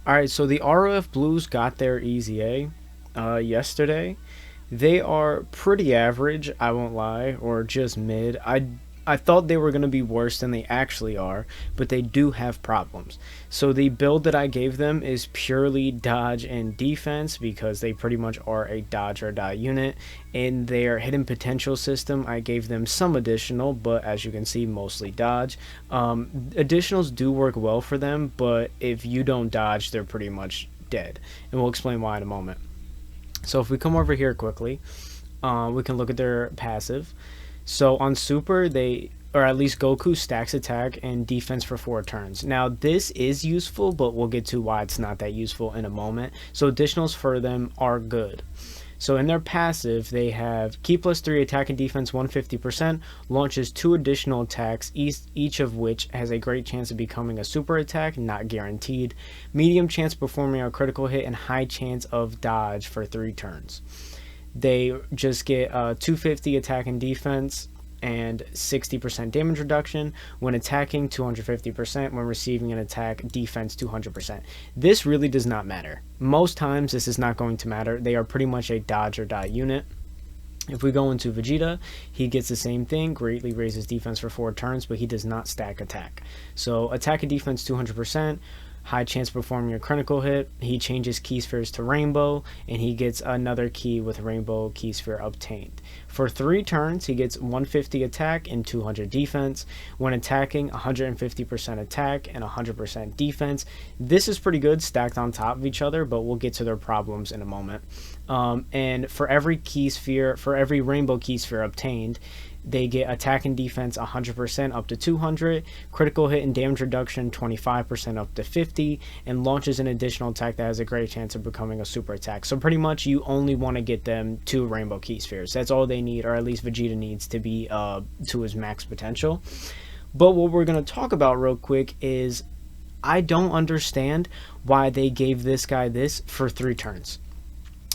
Alright, so the ROF Blues got their EZA yesterday. They are pretty average, I won't lie, or just mid. I thought they were going to be worse than they actually are, but they do have problems. So the build that I gave them is purely dodge and defense because they pretty much are a dodge or die unit. In their hidden potential system, I gave them some additional, but as you can see, mostly dodge. Additionals do work well for them, but if you don't dodge, they're pretty much dead. And we'll explain why in a moment. So if we come over here quickly, we can look at their passive. So on Super, or at least Goku stacks attack and defense for 4 turns. Now this is useful, but we'll get to why it's not that useful in a moment. So additionals for them are good. So in their passive, they have Ki +3 attack and defense 150%, launches 2 additional attacks, each of which has a great chance of becoming a super attack, not guaranteed, medium chance performing a critical hit, and high chance of dodge for 3 turns. They just get 250 attack and defense and 60% damage reduction when attacking, 250% when receiving an attack, defense 200%. This really does not matter. Most times this is not going to matter. They are pretty much a dodge or die unit. If we go into Vegeta, he gets the same thing, greatly raises defense for 4 turns, but he does not stack attack. So attack and defense 200%, high chance of performing a critical hit. He changes key spheres to rainbow, and he gets another key with rainbow key sphere obtained. For 3 turns, he gets 150 attack and 200 defense. When attacking, 150% attack and 100% defense. This is pretty good stacked on top of each other, but we'll get to their problems in a moment. And for every key sphere, for every rainbow key sphere obtained, they get attack and defense 100% up to 200, critical hit and damage reduction 25% up to 50, and launches an additional attack that has a great chance of becoming a super attack. So pretty much you only want to get them 2 rainbow key spheres. That's all they need, or at least Vegeta needs to be to his max potential. But what we're going to talk about real quick is I don't understand why they gave this guy this for 3 turns.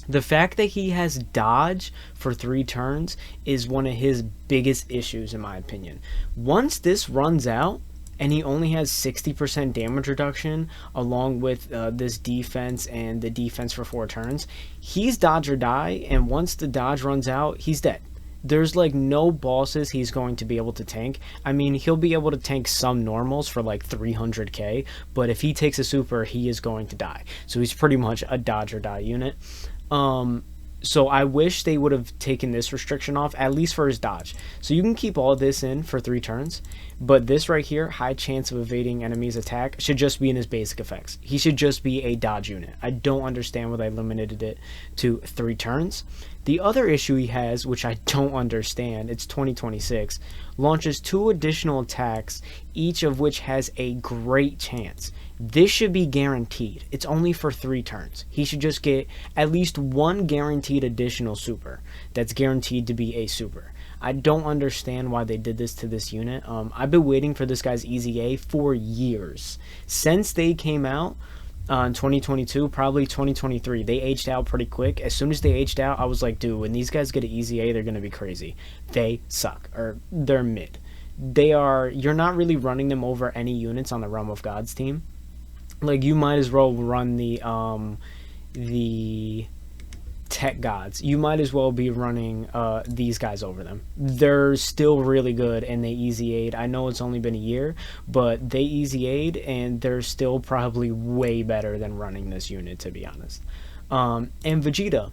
The fact that he has dodge for 3 turns is one of his biggest issues in my opinion. Once this runs out and he only has 60% damage reduction along with this defense and the defense for 4 turns, he's dodge or die, and once the dodge runs out, he's dead. There's like no bosses he's going to be able to tank. I mean, he'll be able to tank some normals for like 300k, but if he takes a super, he is going to die. So he's pretty much a dodge or die unit. So I wish they would have taken this restriction off, at least for his dodge. So you can keep all this in for 3 turns, but this right here, high chance of evading enemies' attack, should just be in his basic effects. He should just be a dodge unit. I don't understand why they limited it to 3 turns. The other issue he has, which I don't understand, it's 2026, launches 2 additional attacks, each of which has a great chance. This should be guaranteed. It's only for 3 turns. He should just get at least 1 guaranteed additional super that's guaranteed to be a super. I don't understand why they did this to this unit. I've been waiting for this guy's EZA for years. Since they came out in 2022, probably 2023, they aged out pretty quick. As soon as they aged out, I was like, dude, when these guys get an EZA, they're going to be crazy. They suck, or they're mid. You're not really running them over any units on the Realm of Gods team. Like, you might as well run the tech gods. You might as well be running these guys over them. They're still really good, and they EZA'd. I know it's only been a year, but they EZA'd, and they're still probably way better than running this unit, to be honest. And Vegeta,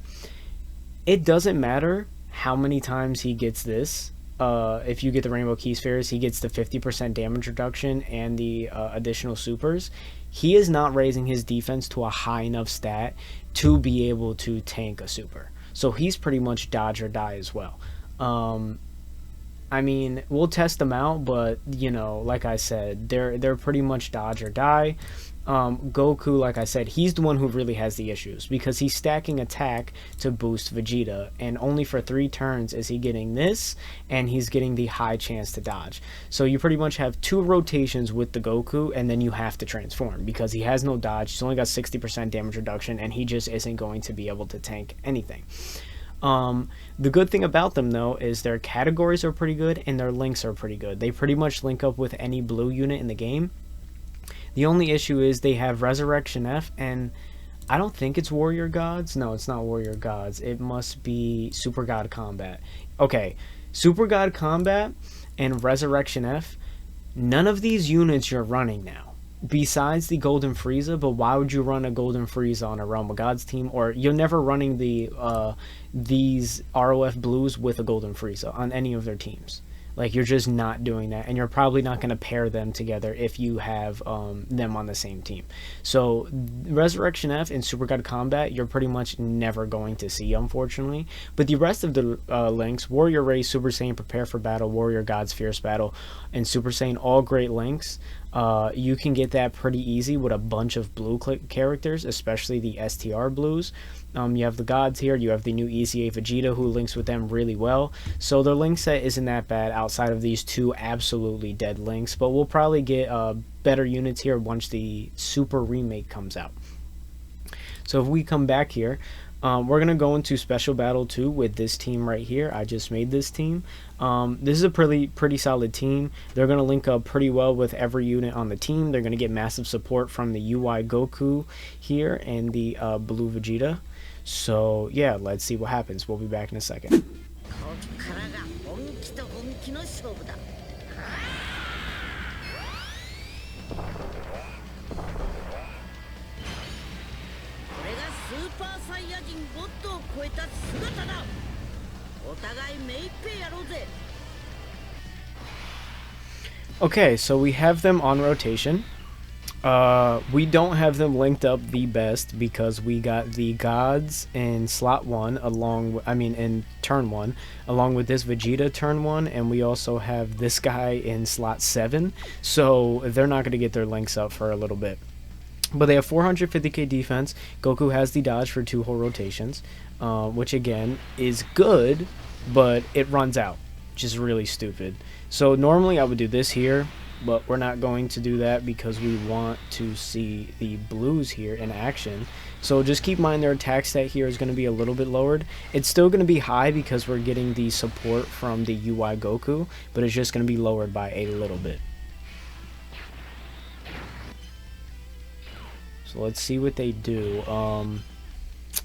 it doesn't matter how many times he gets this. If you get the rainbow key spheres, he gets the 50% damage reduction and the additional supers. He is not raising his defense to a high enough stat to be able to tank a super. So he's pretty much dodge or die as well. I mean, we'll test them out, but you know, like I said, they're pretty much dodge or die. Goku, like I said, he's the one who really has the issues because he's stacking attack to boost Vegeta, and only for 3 turns is he getting this, and he's getting the high chance to dodge. So you pretty much have 2 rotations with the Goku, and then you have to transform because he has no dodge. He's only got 60% damage reduction, and he just isn't going to be able to tank anything. The good thing about them though is their categories are pretty good and their links are pretty good. They pretty much link up with any blue unit in the game. The only issue is they have Resurrection F, and I don't think it's Warrior Gods. No, it's not Warrior Gods. It must be Super God Combat. Okay, Super God Combat and Resurrection F, none of these units you're running now. Besides the Golden Frieza, but why would you run a Golden Frieza on a Realm of Gods team? Or you're never running these ROF Blues with a Golden Frieza on any of their teams. Like, you're just not doing that, and you're probably not going to pair them together if you have them on the same team. So Resurrection F and Super God Combat, you're pretty much never going to see, unfortunately. But the rest of the links, Warrior Race, Super Saiyan Prepare for Battle, Warrior Gods Fierce Battle, and Super Saiyan, all great links. You can get that pretty easy with a bunch of blue characters, especially the STR blues. You have the gods here, you have the new EZA Vegeta who links with them really well. So their link set isn't that bad outside of these two absolutely dead links, but we'll probably get better units here once the Super Remake comes out. So if we come back here, we're going to go into Special Battle 2 with this team right here. I just made this team. This is a pretty solid team. They're going to link up pretty well with every unit on the team. They're going to get massive support from the UI Goku here and the Blue Vegeta. So yeah, let's see what happens. We'll be back in a second. Okay, so we have them on rotation. We don't have them linked up the best because we got the gods in slot 1 in turn 1 along with this Vegeta turn 1, and we also have this guy in slot 7, so they're not going to get their links up for a little bit. But they have 450k defense. Goku has the dodge for 2 whole rotations, which again is good, but it runs out, which is really stupid. So normally I would do this here, but we're not going to do that because we want to see the blues here in action. So just keep in mind their attack stat here is going to be a little bit lowered. It's still going to be high because we're getting the support from the UI Goku, but it's just going to be lowered by a little bit. So let's see what they do.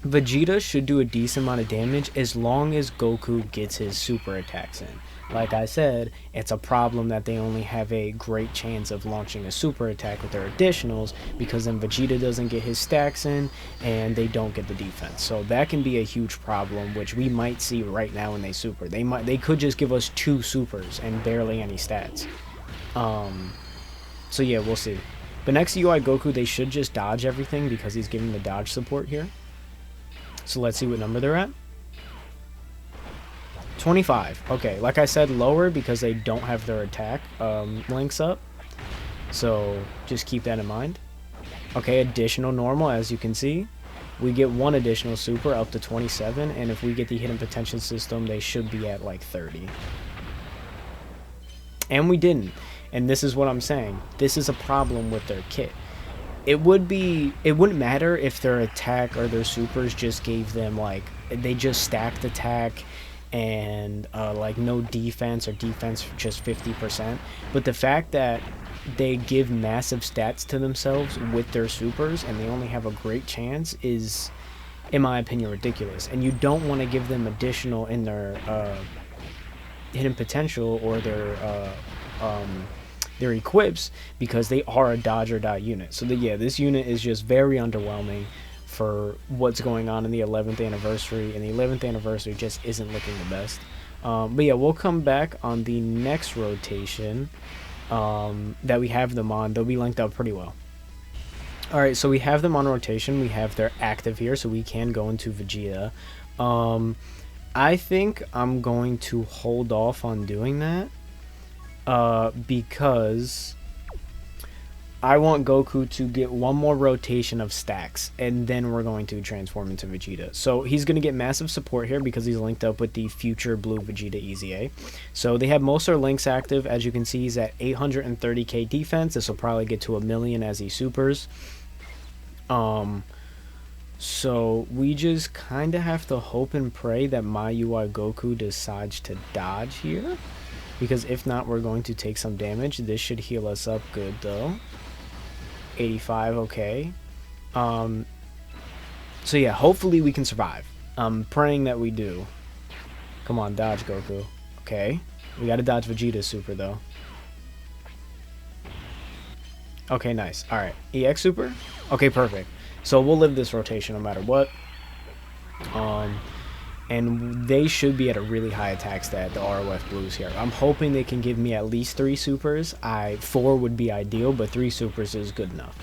Vegeta should do a decent amount of damage as long as Goku gets his super attacks in. Like I said, it's a problem that they only have a great chance of launching a super attack with their additionals, because then Vegeta doesn't get his stacks in and they don't get the defense. So that can be a huge problem, which we might see right now when they super. They could just give us 2 supers and barely any stats. So yeah, we'll see. But next to UI Goku, they should just dodge everything because he's giving the dodge support here. So let's see what number they're at. 25. Okay, like I said, lower because they don't have their attack links up. So just keep that in mind. Okay, additional normal, as you can see. We get 1 additional super up to 27, and if we get the hidden potential system, they should be at like 30. And we didn't. And this is what I'm saying. This is a problem with their kit. It wouldn't matter if their attack or their supers just gave them, like, they just stacked attack and like no defense, or defense just 50%. But the fact that they give massive stats to themselves with their supers and they only have a great chance is, in my opinion, ridiculous. And you don't want to give them additional in their hidden potential or their equips, because they are a dodge or die unit. So yeah, this unit is just very underwhelming for what's going on in the 11th anniversary, and the 11th anniversary just isn't looking the best. But yeah, we'll come back on the next rotation that we have them on. They'll be linked up pretty well. Alright, so we have them on rotation. We have their active here, so we can go into Vegeta. I think I'm going to hold off on doing that because I want Goku to get 1 more rotation of stacks, and then we're going to transform into Vegeta. So he's going to get massive support here because he's linked up with the future blue Vegeta EZA. So they have most of their links active. As you can see, he's at 830k defense. This will probably get to 1 million as he supers. So we just kind of have to hope and pray that my UI Goku decides to dodge here, because if not, we're going to take some damage. This should heal us up good though. 85, okay. So yeah, hopefully we can survive. I'm praying that we do. Come on, dodge Goku. Okay. We gotta dodge Vegeta's super, though. Okay, nice. Alright. EX super? Okay, perfect. So we'll live this rotation no matter what. And they should be at a really high attack stat, the ROF Blues here. I'm hoping they can give me at least 3 supers. 4 would be ideal, but 3 supers is good enough.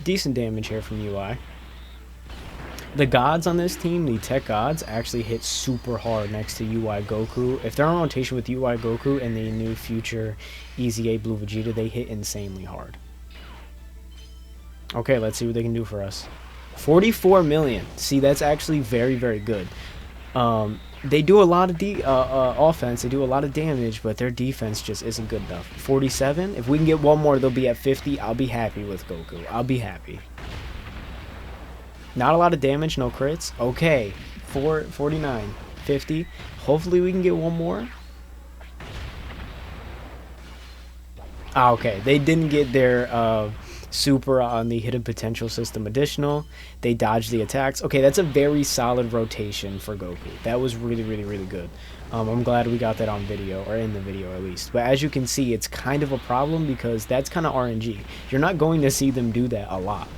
Decent damage here from UI. The gods on this team, the tech gods, actually hit super hard next to UI Goku. If they're on rotation with UI Goku and the new future EZA Blue Vegeta, they hit insanely hard. Okay, let's see what they can do for us. 44 million. See, that's actually very, very good. They do a lot of offense, they do a lot of damage, but their defense just isn't good enough. 47. If we can get one more, they'll be at 50. I'll be happy with Goku. I'll be happy. Not a lot of damage, no crits. Okay, 49, 50. Hopefully we can get one more. Ah, okay, they didn't get their super on the hidden potential system additional. They dodged the attacks. Okay, that's a very solid rotation for Goku. That was really, really, really good. I'm glad we got that on video, or in the video at least. But as you can see, it's kind of a problem because that's kind of RNG. You're not going to see them do that a lot.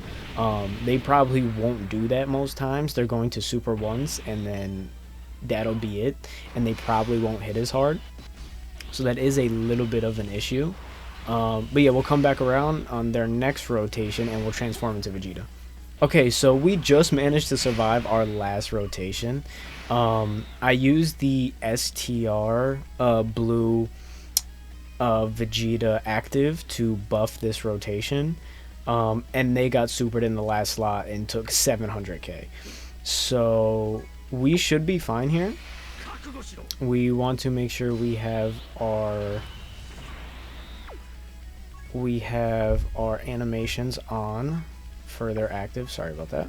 They probably won't do that most times. They're going to super once and then that'll be it, and they probably won't hit as hard, so that is a little bit of an issue. But yeah, we'll come back around on their next rotation and we'll transform into Vegeta. Okay, so we just managed to survive our last rotation. I used the STR blue Vegeta active to buff this rotation. And they got supered in the last slot and took 700k. So we should be fine here. We want to make sure we have our animations on for their active. Sorry about that.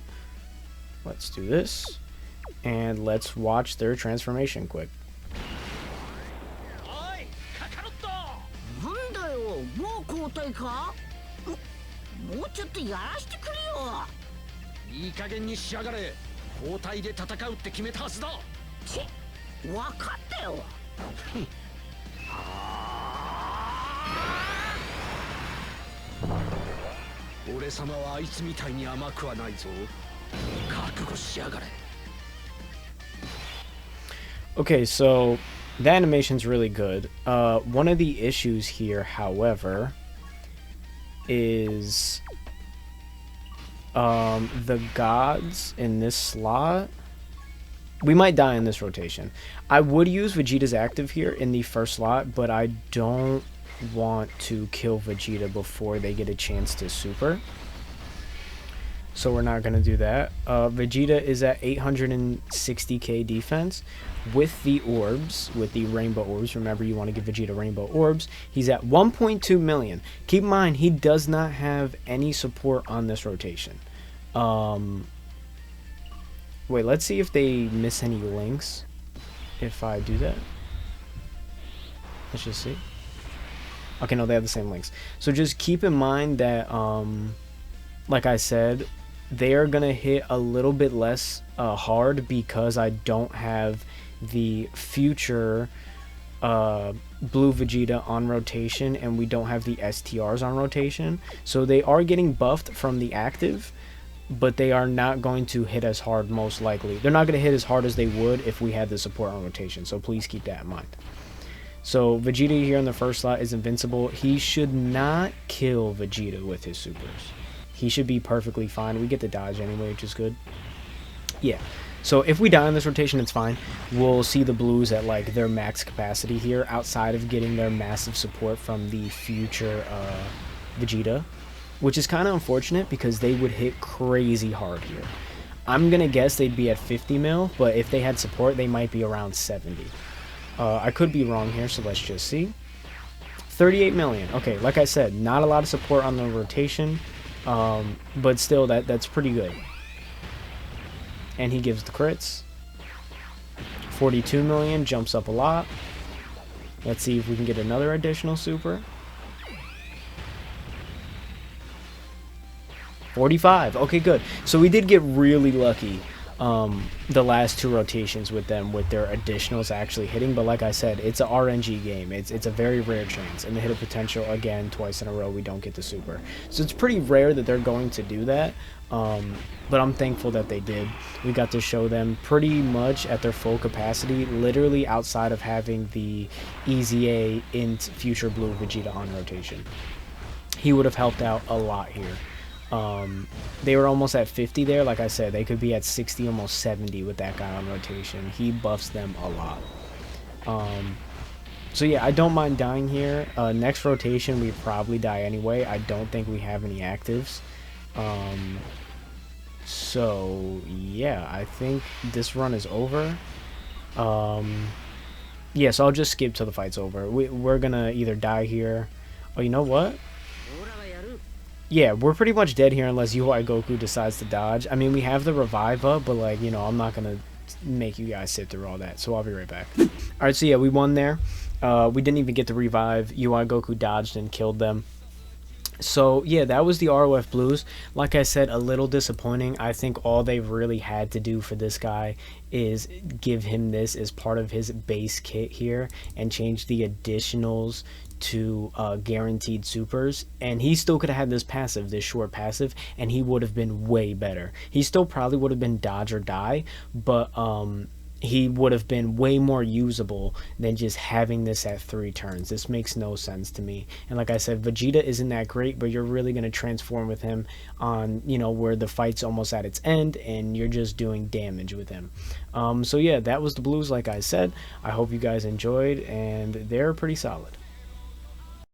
Let's do this and let's watch their transformation quick. Okay, so the animation's really good. One of the issues here, however, is the gods in this slot. We might die in this rotation. I would use Vegeta's active here in the first slot, but I don't want to kill Vegeta before they get a chance to super. So we're not going to do that. Vegeta is at 860k defense with the orbs, with the rainbow orbs. Remember, you want to give Vegeta rainbow orbs. He's at 1.2 million. Keep in mind, he does not have any support on this rotation. Wait, let's see if they miss any links. If I do that. Let's just see. Okay, no, they have the same links. So just keep in mind that, like I said, they are going to hit a little bit less hard because I don't have the future blue Vegeta on rotation and we don't have the STRs on rotation. So they are getting buffed from the active, but they are not going to hit as hard most likely. They're not going to hit as hard as they would if we had the support on rotation, so please keep that in mind. So Vegeta here in the first slot is invincible. He should not kill Vegeta with his supers. He should be perfectly fine. We get the dodge anyway, which is good. Yeah. So if we die in this rotation, it's fine. We'll see the blues at like their max capacity here, outside of getting their massive support from the future Vegeta, which is kind of unfortunate because they would hit crazy hard here. I'm gonna guess they'd be at 50 mil, but if they had support, they might be around 70. I could be wrong here, so let's just see. 38 million. Okay, like I said, not a lot of support on the rotation, but still, that's pretty good. And he gives the crits. 42 million, jumps up a lot. Let's see if we can get another additional super. 45. Okay, good. So we did get really lucky the last 2 rotations with them, with their additionals actually hitting. But like I said, it's a RNG game. It's a very rare chance. And the hit of potential, again, twice in a row, we don't get the super. So it's pretty rare that they're going to do that. But I'm thankful that they did. We got to show them pretty much at their full capacity, literally outside of having the EZA in Future Blue Vegeta on rotation. He would have helped out a lot here. They were almost at 50 there. Like I said, they could be at 60, almost 70 with that guy on rotation. He buffs them a lot. So yeah, I don't mind dying here. Next rotation, we probably die anyway. I don't think we have any actives. So yeah, I think this run is over. Yeah, so I'll just skip till the fight's over. We're gonna either die here. Oh, you know what? Yeah, we're pretty much dead here unless UI Goku decides to dodge. I mean, we have the revive up, but like, you know, I'm not gonna make you guys sit through all that, so I'll be right back. Alright, so yeah, we won there. We didn't even get the revive. UI Goku dodged and killed them. So yeah, that was the ROF Blues. Like I said, a little disappointing. I think all they really had to do for this guy is give him this as part of his base kit here and change the additionals to guaranteed supers, and he still could have had this passive, this short passive, and he would have been way better. He still probably would have been dodge or die, but he would have been way more usable than just having this at 3 turns. This makes no sense to me. And like I said, Vegeta isn't that great, but you're really going to transform with him on, you know, where the fight's almost at its end and you're just doing damage with him. So yeah, that was the Blues. Like I said, I hope you guys enjoyed, and they're pretty solid.